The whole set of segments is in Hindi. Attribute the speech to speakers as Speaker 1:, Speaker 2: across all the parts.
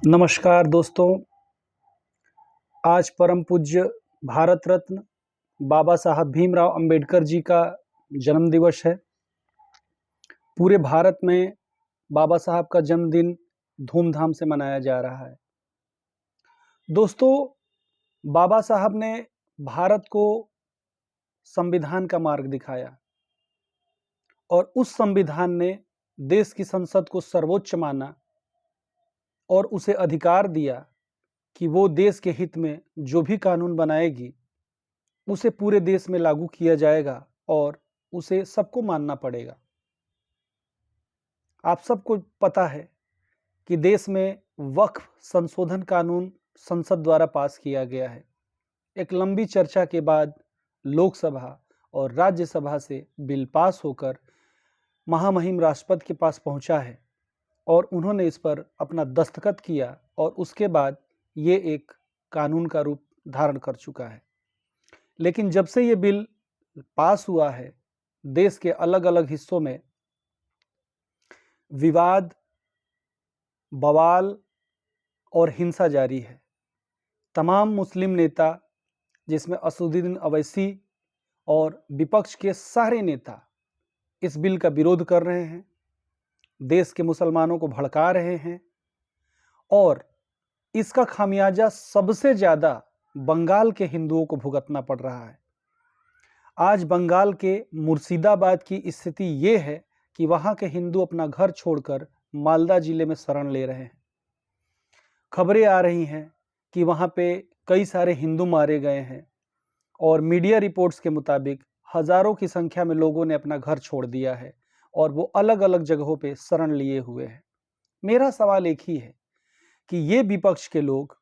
Speaker 1: नमस्कार दोस्तों। आज परम पूज्य भारत रत्न बाबा साहब भीमराव अंबेडकर जी का जन्म दिवस है। पूरे भारत में बाबा साहब का जन्मदिन धूमधाम से मनाया जा रहा है। दोस्तों, बाबा साहब ने भारत को संविधान का मार्ग दिखाया और उस संविधान ने देश की संसद को सर्वोच्च माना और उसे अधिकार दिया कि वो देश के हित में जो भी कानून बनाएगी उसे पूरे देश में लागू किया जाएगा और उसे सबको मानना पड़ेगा। आप सबको पता है कि देश में वक्फ संशोधन कानून संसद द्वारा पास किया गया है। एक लंबी चर्चा के बाद लोकसभा और राज्यसभा से बिल पास होकर महामहिम राष्ट्रपति के पास पहुंचा है और उन्होंने इस पर अपना दस्तखत किया और उसके बाद ये एक कानून का रूप धारण कर चुका है। लेकिन जब से ये बिल पास हुआ है, देश के अलग अलग हिस्सों में विवाद, बवाल और हिंसा जारी है। तमाम मुस्लिम नेता, जिसमें असदुद्दीन अवैसी और विपक्ष के सारे नेता इस बिल का विरोध कर रहे हैं, देश के मुसलमानों को भड़का रहे हैं और इसका खामियाजा सबसे ज़्यादा बंगाल के हिंदुओं को भुगतना पड़ रहा है। आज बंगाल के मुर्शिदाबाद की स्थिति ये है कि वहाँ के हिंदू अपना घर छोड़कर मालदा जिले में शरण ले रहे हैं। खबरें आ रही हैं कि वहाँ पे कई सारे हिंदू मारे गए हैं और मीडिया रिपोर्ट्स के मुताबिक हजारों की संख्या में लोगों ने अपना घर छोड़ दिया है और वो अलग अलग जगहों पे शरण लिए हुए हैं। मेरा सवाल एक ही है कि ये विपक्ष के लोग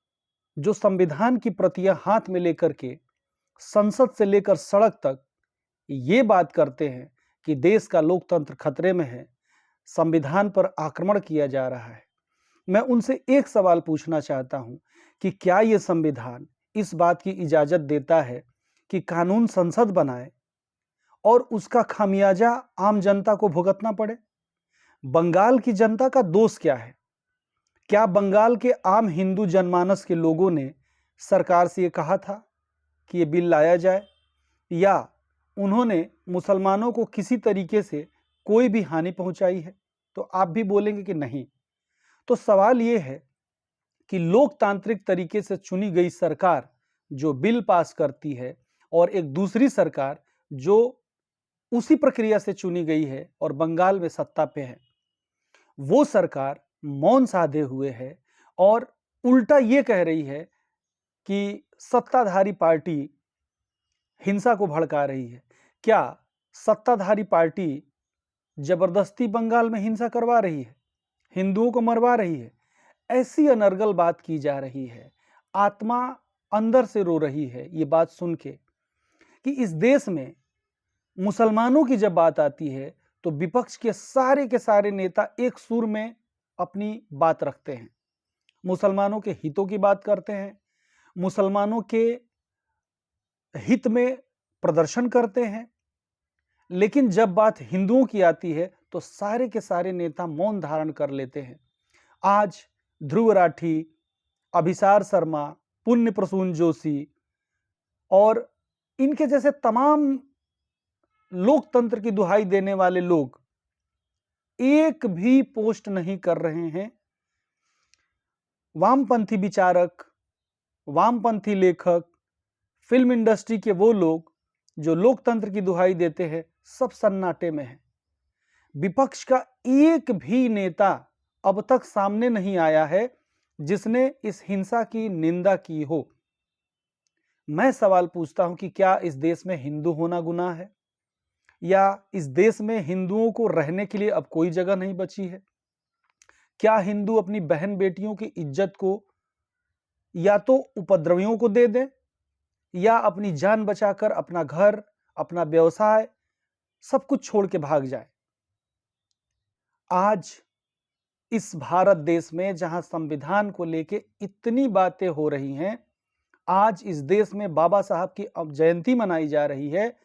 Speaker 1: जो संविधान की प्रतियां हाथ में लेकर के संसद से लेकर सड़क तक ये बात करते हैं कि देश का लोकतंत्र खतरे में है, संविधान पर आक्रमण किया जा रहा है, मैं उनसे एक सवाल पूछना चाहता हूं कि क्या ये संविधान इस बात की इजाजत देता है कि कानून संसद बनाए और उसका खामियाजा आम जनता को भुगतना पड़े? बंगाल की जनता का दोष क्या है? क्या बंगाल के आम हिंदू जनमानस के लोगों ने सरकार से ये कहा था कि ये बिल लाया जाए, या उन्होंने मुसलमानों को किसी तरीके से कोई भी हानि पहुंचाई है? तो आप भी बोलेंगे कि नहीं। तो सवाल ये है कि लोकतांत्रिक तरीके से चुनी गई सरकार जो बिल पास करती है और एक दूसरी सरकार जो उसी प्रक्रिया से चुनी गई है और बंगाल में सत्ता पे है, वो सरकार मौन साधे हुए है और उल्टा ये कह रही है कि सत्ताधारी पार्टी हिंसा को भड़का रही है। क्या सत्ताधारी पार्टी जबरदस्ती बंगाल में हिंसा करवा रही है, हिंदुओं को मरवा रही है? ऐसी अनर्गल बात की जा रही है। आत्मा अंदर से रो रही है ये बात सुन के कि इस देश में मुसलमानों की जब बात आती है तो विपक्ष के सारे नेता एक सुर में अपनी बात रखते हैं, मुसलमानों के हितों की बात करते हैं, मुसलमानों के हित में प्रदर्शन करते हैं। लेकिन जब बात हिंदुओं की आती है तो सारे के सारे नेता मौन धारण कर लेते हैं। आज ध्रुव राठी, अभिसार शर्मा, पुण्य प्रसून जोशी और इनके जैसे तमाम लोकतंत्र की दुहाई देने वाले लोग एक भी पोस्ट नहीं कर रहे हैं। वामपंथी विचारक, वामपंथी लेखक, फिल्म इंडस्ट्री के वो लोग जो लोकतंत्र की दुहाई देते हैं, सब सन्नाटे में हैं। विपक्ष का एक भी नेता अब तक सामने नहीं आया है जिसने इस हिंसा की निंदा की हो। मैं सवाल पूछता हूं कि क्या इस देश में हिंदू होना गुनाह है, या इस देश में हिंदुओं को रहने के लिए अब कोई जगह नहीं बची है? क्या हिंदू अपनी बहन बेटियों की इज्जत को या तो उपद्रवियों को दे दें या अपनी जान बचाकर अपना घर, अपना व्यवसाय सब कुछ छोड़ के भाग जाए? आज इस भारत देश में जहां संविधान को लेके इतनी बातें हो रही हैं, आज इस देश में बाबा साहब की अब जयंती मनाई जा रही है,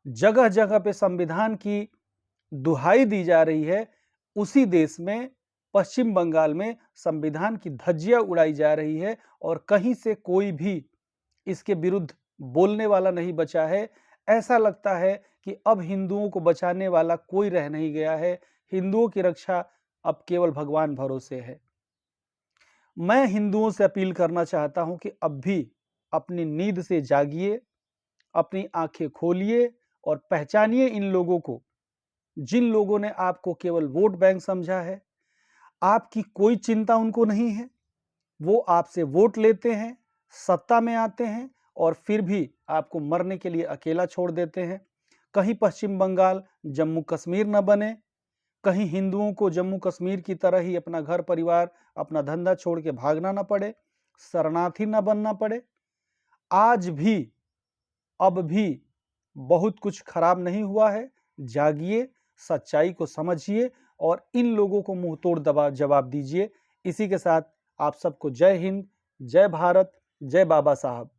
Speaker 1: जगह जगह पे संविधान की दुहाई दी जा रही है, उसी देश में पश्चिम बंगाल में संविधान की धज्जियां उड़ाई जा रही है और कहीं से कोई भी इसके विरुद्ध बोलने वाला नहीं बचा है। ऐसा लगता है कि अब हिंदुओं को बचाने वाला कोई रह नहीं गया है। हिंदुओं की रक्षा अब केवल भगवान भरोसे है। मैं हिंदुओं से अपील करना चाहता हूं कि अब भी अपनी नींद से जागिए, अपनी आंखें खोलिए और पहचानिए इन लोगों को, जिन लोगों ने आपको केवल वोट बैंक समझा है। आपकी कोई चिंता उनको नहीं है। वो आपसे वोट लेते हैं, सत्ता में आते हैं और फिर भी आपको मरने के लिए अकेला छोड़ देते हैं। कहीं पश्चिम बंगाल जम्मू कश्मीर न बने, कहीं हिंदुओं को जम्मू कश्मीर की तरह ही अपना घर परिवार, अपना धंधा छोड़ के भागना न पड़े, शरणार्थी न बनना पड़े। आज भी, अब भी बहुत कुछ खराब नहीं हुआ है। जागिए, सच्चाई को समझिए और इन लोगों को मुंह तोड़ जवाब दीजिए। इसी के साथ आप सबको जय हिंद, जय भारत, जय बाबा साहब।